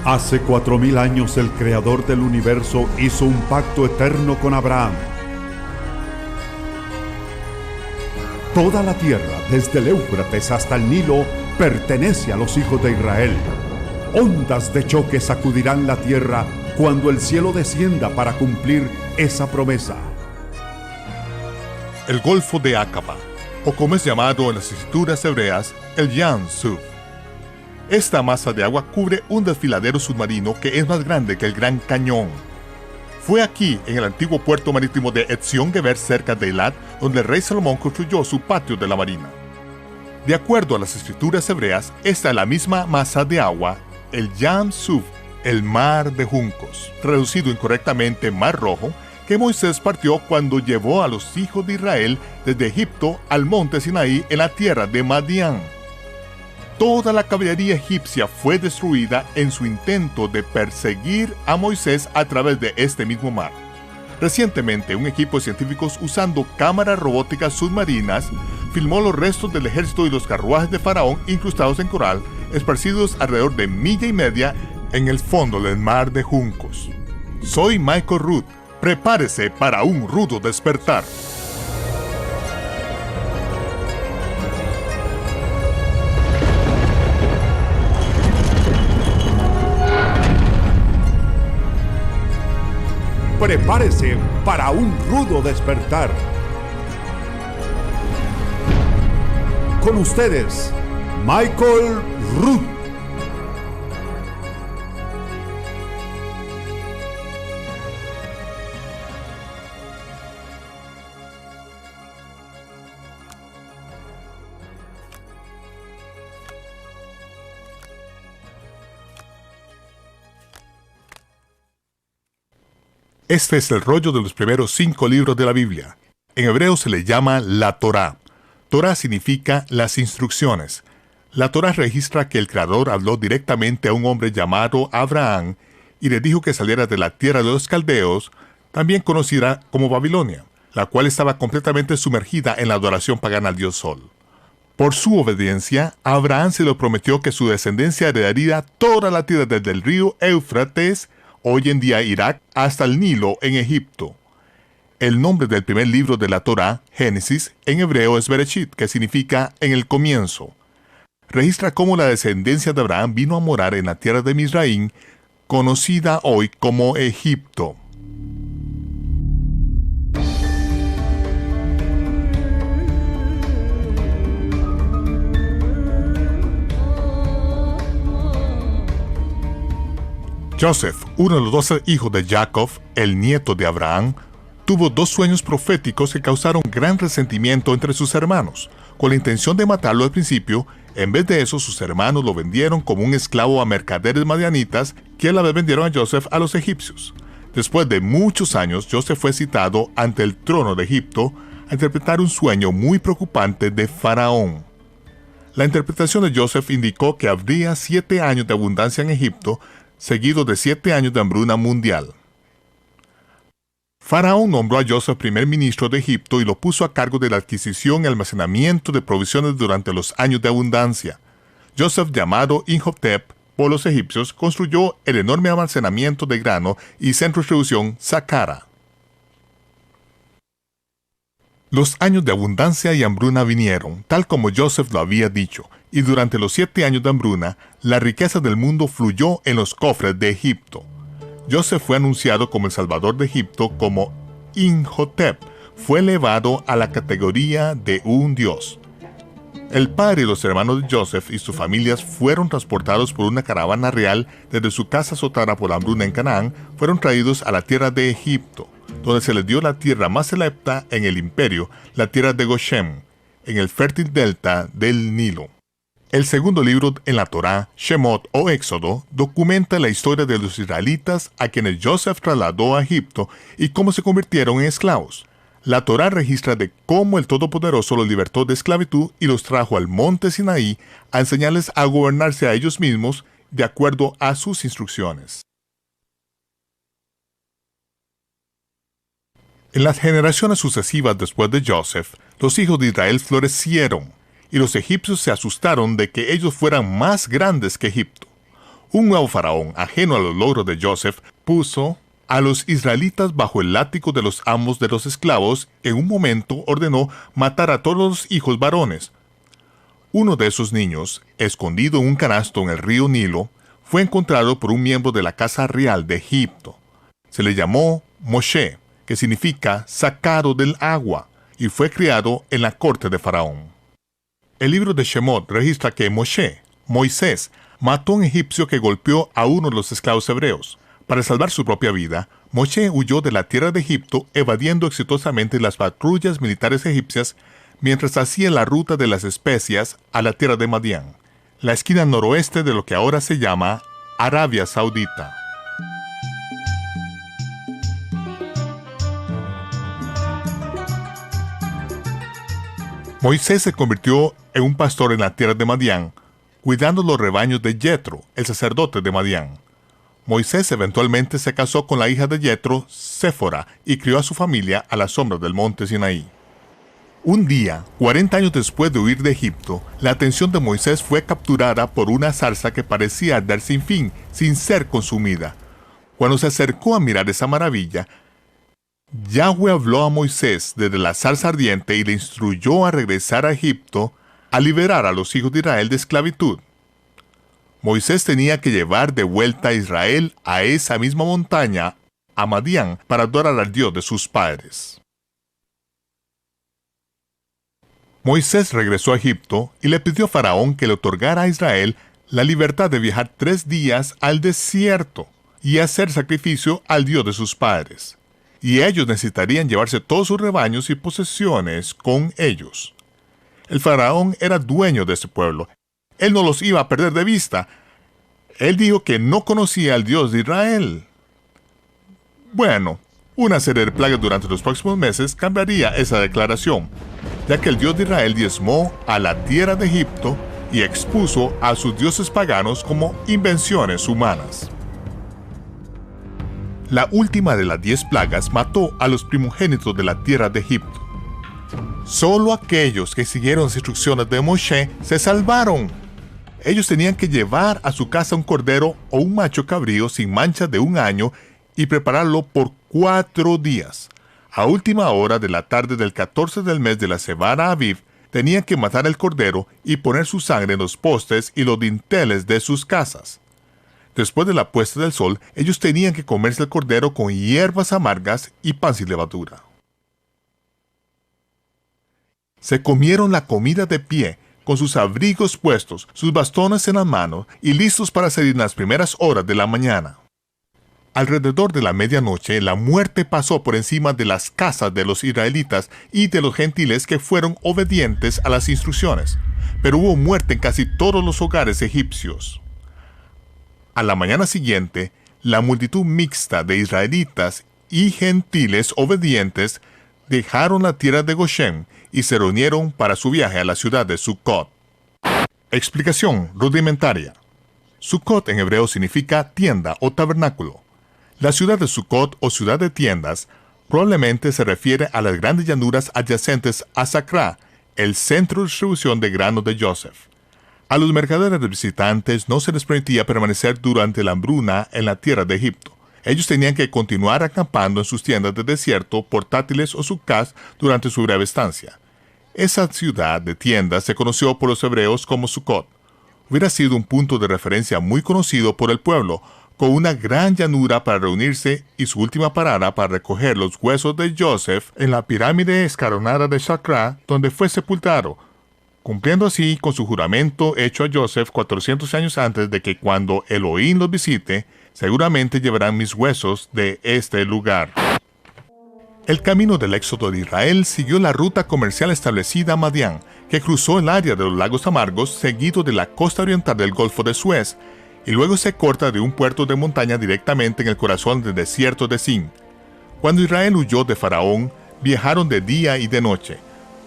Hace 4000 años el Creador del universo hizo un pacto eterno con Abraham. Toda la tierra, desde el Éufrates hasta el Nilo, pertenece a los hijos de Israel. Ondas de choque sacudirán la tierra cuando el cielo descienda para cumplir esa promesa. El Golfo de Aqaba, o como es llamado en las escrituras hebreas, el Yam Suf. Esta masa de agua cubre un desfiladero submarino que es más grande que el Gran Cañón. Fue aquí, en el antiguo puerto marítimo de Etzion-Geber, cerca de Eilat, donde el rey Salomón construyó su patio de la marina. De acuerdo a las escrituras hebreas, esta es la misma masa de agua, el Yam Suf, el mar de juncos, traducido incorrectamente Mar Rojo, que Moisés partió cuando llevó a los hijos de Israel desde Egipto al monte Sinaí en la tierra de Madián. Toda la caballería egipcia fue destruida en su intento de perseguir a Moisés a través de este mismo mar. Recientemente, un equipo de científicos usando cámaras robóticas submarinas filmó los restos del ejército y los carruajes de Faraón incrustados en coral, esparcidos alrededor de 1,5 millas en el fondo del mar de juncos. Soy Michael Root. Prepárese para un rudo despertar. Prepárese para un rudo despertar. Con ustedes, Michael Root. Este es el rollo de los primeros 5 libros de la Biblia. En hebreo se le llama la Torá. Torá significa las instrucciones. La Torá registra que el Creador habló directamente a un hombre llamado Abraham y le dijo que saliera de la tierra de los caldeos, también conocida como Babilonia, la cual estaba completamente sumergida en la adoración pagana al dios Sol. Por su obediencia, Abraham se le prometió que su descendencia heredaría toda la tierra desde el río Éufrates, hoy en día Irak, hasta el Nilo en Egipto. El nombre del primer libro de la Torá, Génesis, en hebreo es Bereshit, que significa en el comienzo. Registra cómo la descendencia de Abraham vino a morar en la tierra de Misraín, conocida hoy como Egipto. Joseph, uno de los 12 hijos de Jacob, el nieto de Abraham, tuvo 2 sueños proféticos que causaron gran resentimiento entre sus hermanos. Con la intención de matarlo al principio, en vez de eso sus hermanos lo vendieron como un esclavo a mercaderes madianitas que a la vez vendieron a Joseph a los egipcios. Después de muchos años, Joseph fue citado ante el trono de Egipto a interpretar un sueño muy preocupante de Faraón. La interpretación de Joseph indicó que habría 7 años de abundancia en Egipto, seguido de 7 años de hambruna mundial. Faraón nombró a Joseph primer ministro de Egipto y lo puso a cargo de la adquisición y almacenamiento de provisiones durante los años de abundancia. Joseph, llamado Imhotep por los egipcios, construyó el enorme almacenamiento de grano y centro de distribución Saqqara. Los años de abundancia y hambruna vinieron, tal como Joseph lo había dicho, y durante los 7 años de hambruna, la riqueza del mundo fluyó en los cofres de Egipto. Joseph fue anunciado como el Salvador de Egipto como Imhotep. Fue elevado a la categoría de un dios. El padre y los hermanos de Joseph y sus familias fueron transportados por una caravana real desde su casa azotada por la hambruna en Canaán, fueron traídos a la tierra de Egipto, donde se les dio la tierra más selecta en el imperio, la tierra de Goshen, en el fértil delta del Nilo. El segundo libro en la Torá, Shemot o Éxodo, documenta la historia de los israelitas a quienes Joseph trasladó a Egipto y cómo se convirtieron en esclavos. La Torá registra de cómo el Todopoderoso los libertó de esclavitud y los trajo al monte Sinaí a enseñarles a gobernarse a ellos mismos de acuerdo a sus instrucciones. En las generaciones sucesivas después de Joseph, los hijos de Israel florecieron, y los egipcios se asustaron de que ellos fueran más grandes que Egipto. Un nuevo faraón, ajeno a los logros de Joseph, puso a los israelitas bajo el látigo de los amos de los esclavos. En un momento ordenó matar a todos los hijos varones. Uno de esos niños, escondido en un canasto en el río Nilo, fue encontrado por un miembro de la casa real de Egipto. Se le llamó Moshe, que significa sacado del agua, y fue criado en la corte de Faraón. El libro de Shemot registra que Moisés, mató a un egipcio que golpeó a uno de los esclavos hebreos. Para salvar su propia vida, Moshe huyó de la tierra de Egipto, evadiendo exitosamente las patrullas militares egipcias mientras hacía la ruta de las especias a la tierra de Madián, la esquina noroeste de lo que ahora se llama Arabia Saudita. Moisés se convirtió en un pastor en la tierra de Madián, cuidando los rebaños de Yetro, el sacerdote de Madián. Moisés eventualmente se casó con la hija de Yetro, Séfora, y crió a su familia a la sombra del monte Sinaí. Un día, 40 años después de huir de Egipto, la atención de Moisés fue capturada por una zarza que parecía arder sin fin, sin ser consumida. Cuando se acercó a mirar esa maravilla, Yahweh habló a Moisés desde la zarza ardiente y le instruyó a regresar a Egipto a liberar a los hijos de Israel de esclavitud. Moisés tenía que llevar de vuelta a Israel a esa misma montaña, a Madián, para adorar al Dios de sus padres. Moisés regresó a Egipto y le pidió a Faraón que le otorgara a Israel la libertad de viajar 3 días al desierto y hacer sacrificio al Dios de sus padres. Y ellos necesitarían llevarse todos sus rebaños y posesiones con ellos. El faraón era dueño de ese pueblo. Él no los iba a perder de vista. Él dijo que no conocía al Dios de Israel. Bueno, una serie de plagas durante los próximos meses cambiaría esa declaración, ya que el Dios de Israel diezmó a la tierra de Egipto y expuso a sus dioses paganos como invenciones humanas. La última de las 10 plagas mató a los primogénitos de la tierra de Egipto. Solo aquellos que siguieron las instrucciones de Moshe se salvaron. Ellos tenían que llevar a su casa un cordero o un macho cabrío sin mancha de 1 año y prepararlo por 4 días. A última hora de la tarde del 14 del mes de la Semana Aviv, tenían que matar el cordero y poner su sangre en los postes y los dinteles de sus casas. Después de la puesta del sol, ellos tenían que comerse el cordero con hierbas amargas y pan sin levadura. Se comieron la comida de pie, con sus abrigos puestos, sus bastones en las manos y listos para salir en las primeras horas de la mañana. Alrededor de la medianoche, la muerte pasó por encima de las casas de los israelitas y de los gentiles que fueron obedientes a las instrucciones, pero hubo muerte en casi todos los hogares egipcios. A la mañana siguiente, la multitud mixta de israelitas y gentiles obedientes dejaron la tierra de Goshen y se reunieron para su viaje a la ciudad de Sucot. Explicación rudimentaria. Sucot en hebreo significa tienda o tabernáculo. La ciudad de Sucot o ciudad de tiendas probablemente se refiere a las grandes llanuras adyacentes a Sacra, el centro de distribución de granos de Joseph. A los mercaderes de visitantes no se les permitía permanecer durante la hambruna en la tierra de Egipto. Ellos tenían que continuar acampando en sus tiendas de desierto, portátiles o sukkahs durante su breve estancia. Esa ciudad de tiendas se conoció por los hebreos como Sucot. Hubiera sido un punto de referencia muy conocido por el pueblo, con una gran llanura para reunirse y su última parada para recoger los huesos de Joseph en la pirámide escalonada de Sacra, donde fue sepultado, cumpliendo así con su juramento hecho a Joseph 400 años antes de que cuando Elohim los visite, seguramente llevarán mis huesos de este lugar. El camino del éxodo de Israel siguió la ruta comercial establecida a Madián, que cruzó el área de los lagos amargos seguido de la costa oriental del Golfo de Suez, y luego se corta de un puerto de montaña directamente en el corazón del desierto de Sin. Cuando Israel huyó de Faraón, viajaron de día y de noche.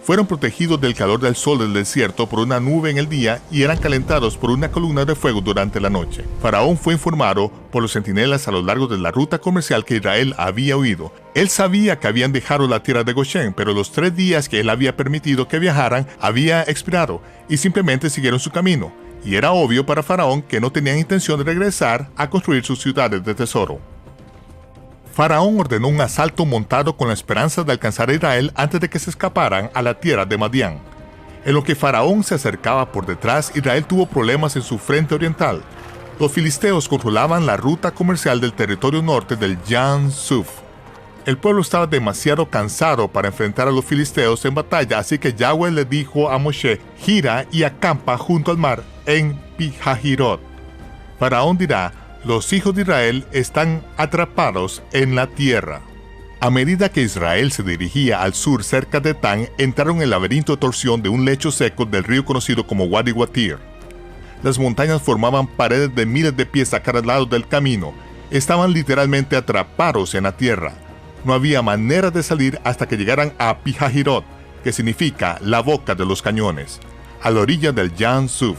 Fueron protegidos del calor del sol del desierto por una nube en el día y eran calentados por una columna de fuego durante la noche. Faraón fue informado por los centinelas a lo largo de la ruta comercial que Israel había huido. Él sabía que habían dejado la tierra de Goshen, pero los 3 días que él había permitido que viajaran había expirado y simplemente siguieron su camino. y era obvio para Faraón que no tenían intención de regresar a construir sus ciudades de tesoro. Faraón ordenó un asalto montado con la esperanza de alcanzar a Israel antes de que se escaparan a la tierra de Madián. En lo que Faraón se acercaba por detrás, Israel tuvo problemas en su frente oriental. Los filisteos controlaban la ruta comercial del territorio norte del Yan Suf. El pueblo estaba demasiado cansado para enfrentar a los filisteos en batalla, así que Yahweh le dijo a Moshe: gira y acampa junto al mar en Pihahirot. Faraón dirá: los hijos de Israel están atrapados en la tierra. A medida que Israel se dirigía al sur cerca de Tan, entraron en el laberinto de torsión de un lecho seco del río conocido como Wadi Watir. Las montañas formaban paredes de miles de pies a cada lado del camino. Estaban literalmente atrapados en la tierra. No había manera de salir hasta que llegaran a Pihahirot, que significa la boca de los cañones, a la orilla del Yan Suf.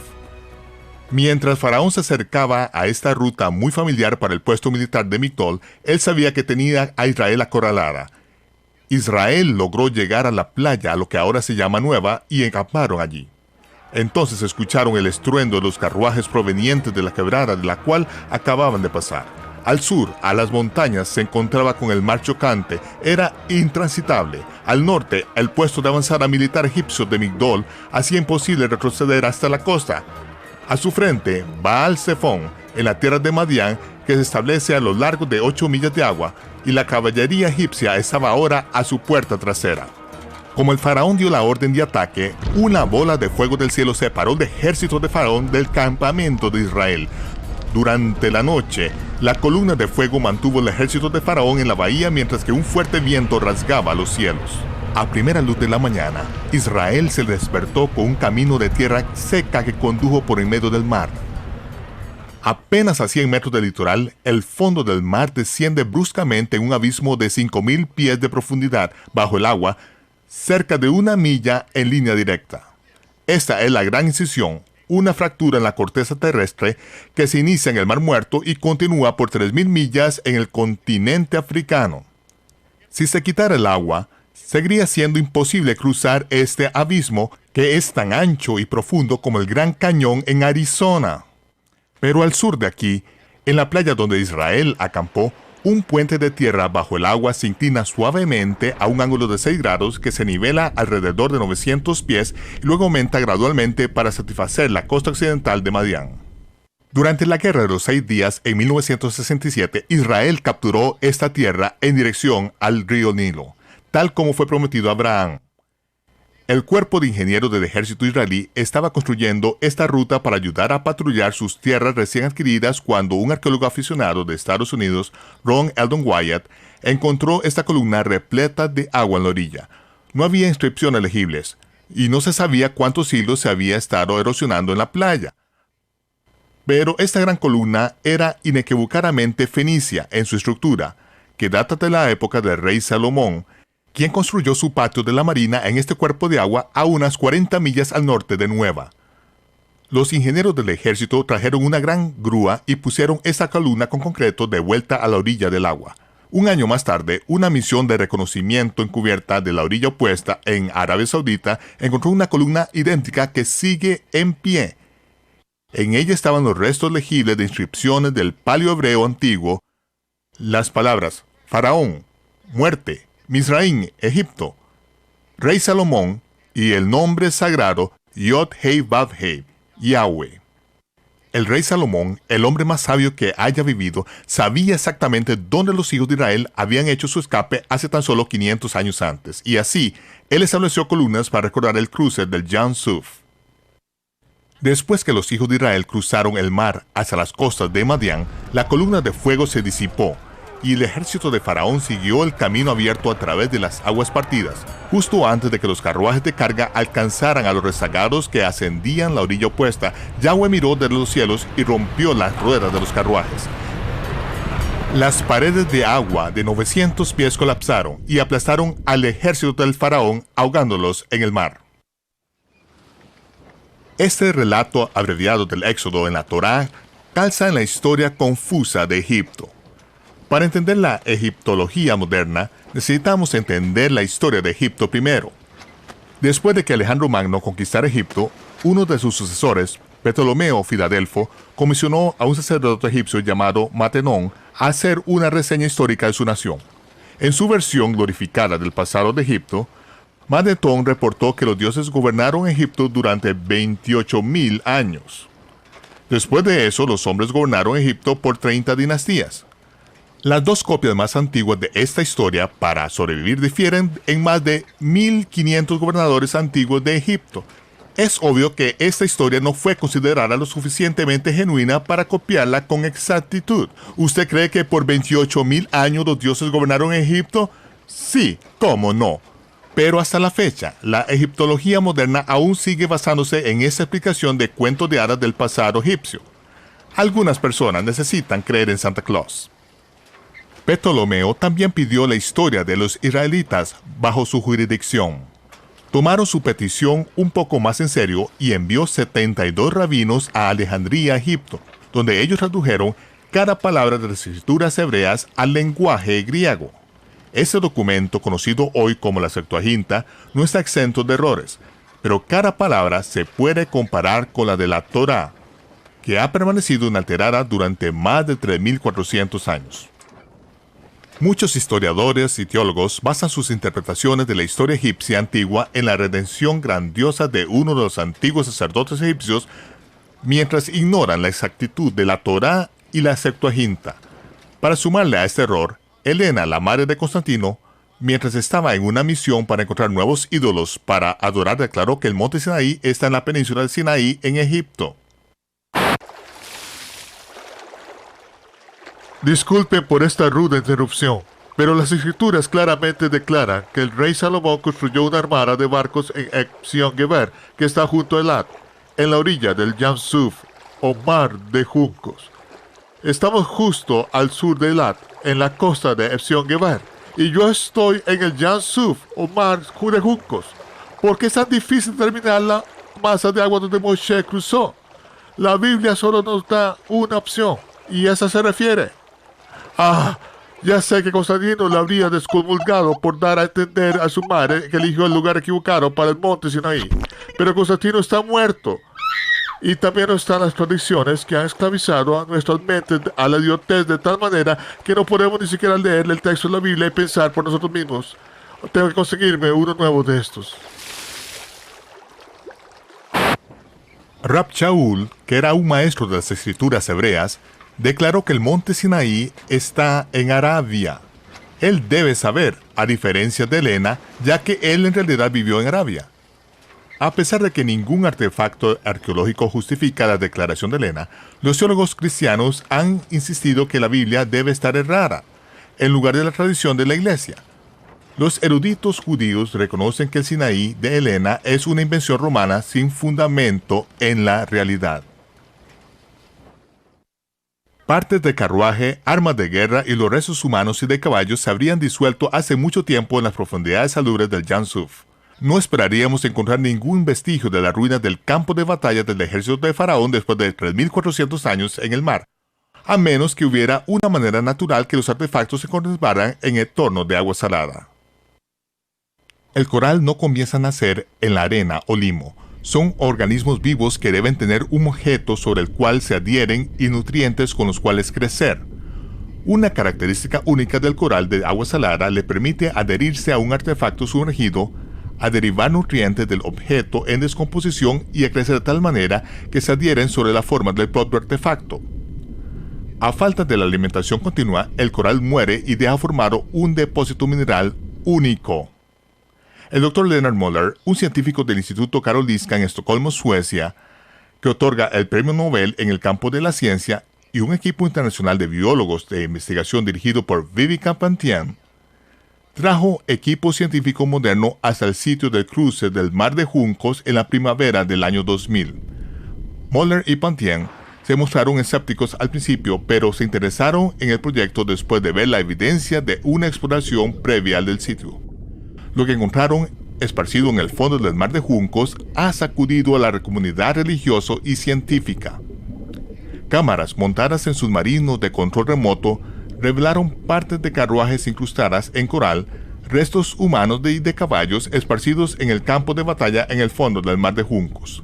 Mientras Faraón se acercaba a esta ruta muy familiar para el puesto militar de Migdol, él sabía que tenía a Israel acorralada. Israel logró llegar a la playa, a lo que ahora se llama Nueva, y acamparon allí. Entonces escucharon el estruendo de los carruajes provenientes de la quebrada de la cual acababan de pasar. Al sur, a las montañas, se encontraba con el mar chocante, era intransitable. Al norte, el puesto de avanzada militar egipcio de Migdol hacía imposible retroceder hasta la costa. A su frente, Baal Zephón, en la tierra de Madián, que se establece a lo largo de 8 millas de agua, y la caballería egipcia estaba ahora a su puerta trasera. Como el faraón dio la orden de ataque, una bola de fuego del cielo separó el ejército de Faraón del campamento de Israel. Durante la noche, la columna de fuego mantuvo el ejército de Faraón en la bahía mientras que un fuerte viento rasgaba los cielos. A primera luz de la mañana, Israel se despertó con un camino de tierra seca que condujo por en medio del mar. Apenas a 100 metros del litoral, el fondo del mar desciende bruscamente en un abismo de 5.000 pies de profundidad bajo el agua, cerca de 1 milla en línea directa. Esta es la Gran Incisión, una fractura en la corteza terrestre que se inicia en el Mar Muerto y continúa por 3.000 millas en el continente africano. Si se quitara el agua, seguiría siendo imposible cruzar este abismo que es tan ancho y profundo como el Gran Cañón en Arizona. Pero al sur de aquí, en la playa donde Israel acampó, un puente de tierra bajo el agua se inclina suavemente a un ángulo de 6 grados que se nivela alrededor de 900 pies y luego aumenta gradualmente para satisfacer la costa occidental de Madián. Durante la Guerra de los 6 días en 1967, Israel capturó esta tierra en dirección al río Nilo, tal como fue prometido a Abraham. El cuerpo de ingenieros del ejército israelí estaba construyendo esta ruta para ayudar a patrullar sus tierras recién adquiridas cuando un arqueólogo aficionado de Estados Unidos, Ron Eldon Wyatt, encontró esta columna repleta de agua en la orilla. No había inscripciones legibles, y no se sabía cuántos siglos se había estado erosionando en la playa. Pero esta gran columna era inequívocamente fenicia en su estructura, que data de la época del rey Salomón, quien construyó su patio de la marina en este cuerpo de agua a unas 40 millas al norte de Nueva. Los ingenieros del ejército trajeron una gran grúa y pusieron esa columna con concreto de vuelta a la orilla del agua. Un año más tarde, una misión de reconocimiento encubierta de la orilla opuesta en Arabia Saudita encontró una columna idéntica que sigue en pie. En ella estaban los restos legibles de inscripciones del paleo-hebreo antiguo, las palabras Faraón, muerte, Misraim, Egipto, Rey Salomón y el nombre sagrado Yod-Heh-Vav-Heh, Yahweh. El rey Salomón, el hombre más sabio que haya vivido, sabía exactamente dónde los hijos de Israel habían hecho su escape hace tan solo 500 años antes, y así, él estableció columnas para recordar el cruce del Yan Suf. Después que los hijos de Israel cruzaron el mar hacia las costas de Madián, la columna de fuego se disipó, y el ejército de Faraón siguió el camino abierto a través de las aguas partidas, justo antes de que los carruajes de carga alcanzaran a los rezagados que ascendían la orilla opuesta. Yahweh miró desde los cielos y rompió las ruedas de los carruajes. Las paredes de agua de 900 pies colapsaron y aplastaron al ejército del Faraón, ahogándolos en el mar. Este relato abreviado del Éxodo en la Torá calza en la historia confusa de Egipto. Para entender la egiptología moderna, necesitamos entender la historia de Egipto primero. Después de que Alejandro Magno conquistara Egipto, uno de sus sucesores, Ptolomeo Filadelfo comisionó a un sacerdote egipcio llamado Matenón a hacer una reseña histórica de su nación. En su versión glorificada del pasado de Egipto, Matenón reportó que los dioses gobernaron Egipto durante 28.000 años. Después de eso, los hombres gobernaron Egipto por 30 dinastías. Las dos copias más antiguas de esta historia para sobrevivir difieren en más de 1.500 gobernadores antiguos de Egipto. Es obvio que esta historia no fue considerada lo suficientemente genuina para copiarla con exactitud. ¿Usted cree que por 28.000 años los dioses gobernaron Egipto? Sí, cómo no. Pero hasta la fecha, la egiptología moderna aún sigue basándose en esa explicación de cuentos de hadas del pasado egipcio. Algunas personas necesitan creer en Santa Claus. Ptolomeo también pidió la historia de los israelitas bajo su jurisdicción. Tomaron su petición un poco más en serio y envió 72 rabinos a Alejandría, Egipto, donde ellos tradujeron cada palabra de las escrituras hebreas al lenguaje griego. Ese documento, conocido hoy como la Septuaginta, no está exento de errores, pero cada palabra se puede comparar con la de la Torá, que ha permanecido inalterada durante más de 3.400 años. Muchos historiadores y teólogos basan sus interpretaciones de la historia egipcia antigua en la redención grandiosa de uno de los antiguos sacerdotes egipcios, mientras ignoran la exactitud de la Torá y la Septuaginta. Para sumarle a este error, Helena, la madre de Constantino, mientras estaba en una misión para encontrar nuevos ídolos para adorar, declaró que el monte Sinaí está en la península del Sinaí en Egipto. Disculpe por esta ruda interrupción, pero las escrituras claramente declaran que el rey Salomón construyó una armada de barcos en Epsion-Geber, que está junto a Elat, en la orilla del Yam Suf, o mar de juncos. Estamos justo al sur de Elat, en la costa de Epsion-Geber, y yo estoy en el Yam Suf, o mar de juncos. ¿Por qué es tan difícil determinar la masa de agua donde Moshe cruzó? La Biblia solo nos da una opción, y esa se refiere. Ya sé que Constantino le habría descomulgado por dar a entender a su madre que eligió el lugar equivocado para el monte Sinaí. Pero Constantino está muerto. Y también están las tradiciones que han esclavizado a nuestras mentes a la idiotez de tal manera que no podemos ni siquiera leer el texto de la Biblia y pensar por nosotros mismos. Tengo que conseguirme uno nuevo de estos. Rab Shaul, que era un maestro de las escrituras hebreas, declaró que el monte Sinaí está en Arabia. Él debe saber, a diferencia de Helena, ya que él en realidad vivió en Arabia. A pesar de que ningún artefacto arqueológico justifica la declaración de Helena, los teólogos cristianos han insistido que la Biblia debe estar errada, en lugar de la tradición de la Iglesia. Los eruditos judíos reconocen que el Sinaí de Helena es una invención romana sin fundamento en la realidad. Partes de carruaje, armas de guerra y los restos humanos y de caballos se habrían disuelto hace mucho tiempo en las profundidades salubres del Yam Suf. No esperaríamos encontrar ningún vestigio de las ruinas del campo de batalla del ejército de Faraón después de 3.400 años en el mar, a menos que hubiera una manera natural que los artefactos se conservaran en entorno de agua salada. El coral no comienza a nacer en la arena o limo. Son organismos vivos que deben tener un objeto sobre el cual se adhieren y nutrientes con los cuales crecer. Una característica única del coral de agua salada le permite adherirse a un artefacto sumergido, a derivar nutrientes del objeto en descomposición y a crecer de tal manera que se adhieren sobre la forma del propio artefacto. A falta de la alimentación continua, el coral muere y deja formado un depósito mineral único. El Dr. Leonard Muller, un científico del Instituto Karolinska en Estocolmo, Suecia, que otorga el Premio Nobel en el campo de la ciencia, y un equipo internacional de biólogos de investigación dirigido por Viveka Pantian, trajo equipo científico moderno hasta el sitio del cruce del Mar de Juncos en la primavera del año 2000. Muller y Pantian se mostraron escépticos al principio, pero se interesaron en el proyecto después de ver la evidencia de una exploración previa del sitio. Lo que encontraron esparcido en el fondo del Mar de Juncos ha sacudido a la comunidad religiosa y científica. Cámaras montadas en submarinos de control remoto revelaron partes de carruajes incrustadas en coral, restos humanos y de caballos esparcidos en el campo de batalla en el fondo del Mar de Juncos.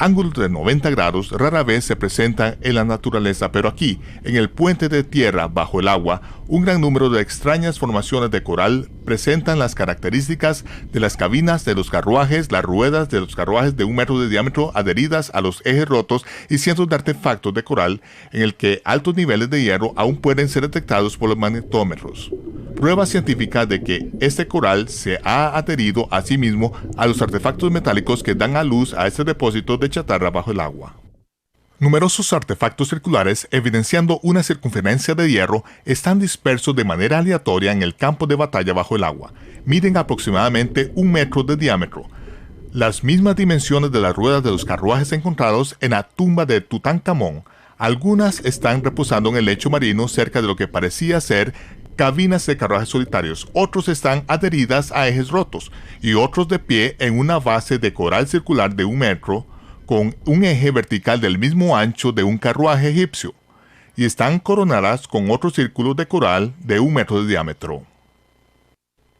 ángulos de 90 grados rara vez se presentan en la naturaleza, pero aquí, en el puente de tierra bajo el agua, un gran número de extrañas formaciones de coral presentan las características de las cabinas de los carruajes, las ruedas de los carruajes de 1 metro de diámetro adheridas a los ejes rotos y cientos de artefactos de coral en el que altos niveles de hierro aún pueden ser detectados por los magnetómetros. Prueba científica de que este coral se ha adherido a sí mismo a los artefactos metálicos que dan a luz a este depósito de chatarra bajo el agua. Numerosos artefactos circulares evidenciando una circunferencia de hierro están dispersos de manera aleatoria en el campo de batalla bajo el agua. Miden aproximadamente 1 metro de diámetro, las mismas dimensiones de las ruedas de los carruajes encontrados en la tumba de Tutankamón. Algunas están reposando en el lecho marino cerca de lo que parecía ser cabinas de carruajes solitarios, otros están adheridas a ejes rotos y otros de pie en una base de coral circular de 1 metro con un eje vertical del mismo ancho de un carruaje egipcio y están coronadas con otros círculos de coral de 1 metro de diámetro.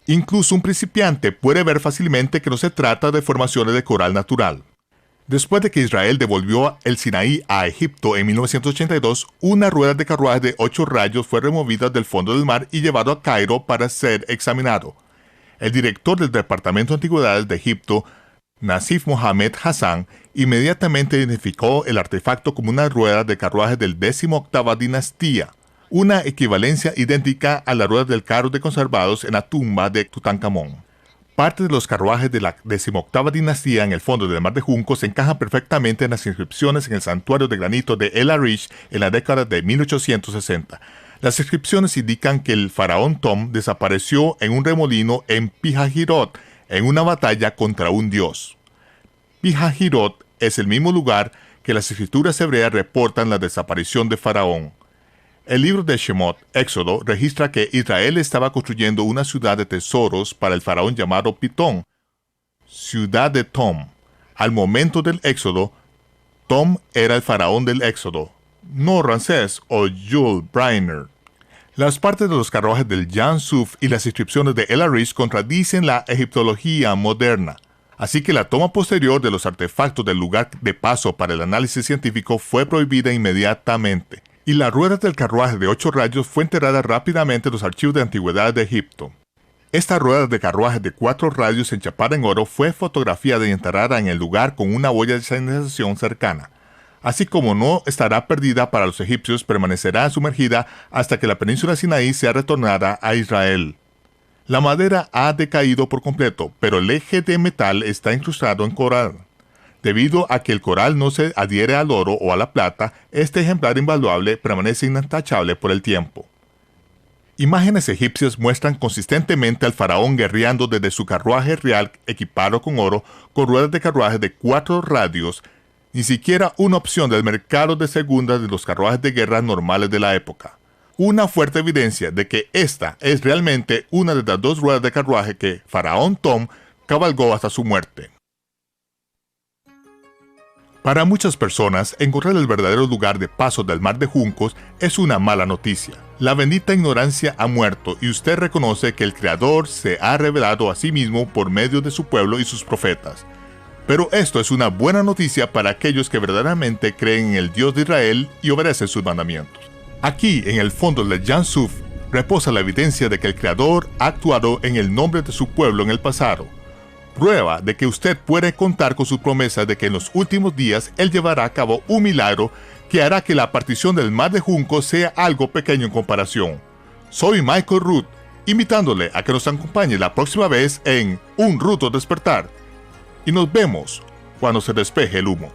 Incluso un principiante puede ver fácilmente que no se trata de formaciones de coral natural. Después de que Israel devolvió el Sinaí a Egipto en 1982, una rueda de carruaje de 8 rayos fue removida del fondo del mar y llevado a Cairo para ser examinado. El director del Departamento de Antigüedades de Egipto, Nasif Mohamed Hassan, inmediatamente identificó el artefacto como una rueda de carruaje del 18ª dinastía, una equivalencia idéntica a las ruedas del carro de conservados en la tumba de Tutankamón. Parte de los carruajes de la 18ª dinastía en el fondo del Mar de Juncos encajan perfectamente en las inscripciones en el santuario de granito de El Arish en la década de 1860. Las inscripciones indican que el faraón Tom desapareció en un remolino en Pihahirot en una batalla contra un dios. Pihahirot es el mismo lugar que las escrituras hebreas reportan la desaparición de Faraón. El libro de Shemot, Éxodo, registra que Israel estaba construyendo una ciudad de tesoros para el faraón llamado Pitón, ciudad de Tom. Al momento del Éxodo, Tom era el faraón del Éxodo, no Ramsés o Jules Briner. Las partes de los carruajes del Jan Suf y las inscripciones de El Arish contradicen la egiptología moderna. Así que la toma posterior de los artefactos del lugar de paso para el análisis científico fue prohibida inmediatamente, y la rueda del carruaje de 8 rayos fue enterrada rápidamente en los archivos de antigüedades de Egipto. Esta rueda de carruaje de 4 radios enchapada en oro fue fotografiada y enterrada en el lugar con una boya de señalización cercana. Así como no estará perdida para los egipcios, permanecerá sumergida hasta que la península Sinaí sea retornada a Israel. La madera ha decaído por completo, pero el eje de metal está incrustado en coral. Debido a que el coral no se adhiere al oro o a la plata, este ejemplar invaluable permanece intachable por el tiempo. Imágenes egipcias muestran consistentemente al faraón guerreando desde su carruaje real equipado con oro, con ruedas de carruaje de 4 radios, ni siquiera una opción del mercado de segunda de los carruajes de guerra normales de la época. Una fuerte evidencia de que esta es realmente una de las 2 ruedas de carruaje que Faraón Tom cabalgó hasta su muerte. Para muchas personas, encontrar el verdadero lugar de paso del Mar de Juncos es una mala noticia. La bendita ignorancia ha muerto y usted reconoce que el Creador se ha revelado a sí mismo por medio de su pueblo y sus profetas. Pero esto es una buena noticia para aquellos que verdaderamente creen en el Dios de Israel y obedecen sus mandamientos. Aquí, en el fondo del Jan Suf, reposa la evidencia de que el Creador ha actuado en el nombre de su pueblo en el pasado. Prueba de que usted puede contar con su promesa de que en los últimos días Él llevará a cabo un milagro que hará que la partición del Mar de Juncos sea algo pequeño en comparación. Soy Michael Root, invitándole a que nos acompañe la próxima vez en Un Ruto Despertar. Y nos vemos cuando se despeje el humo.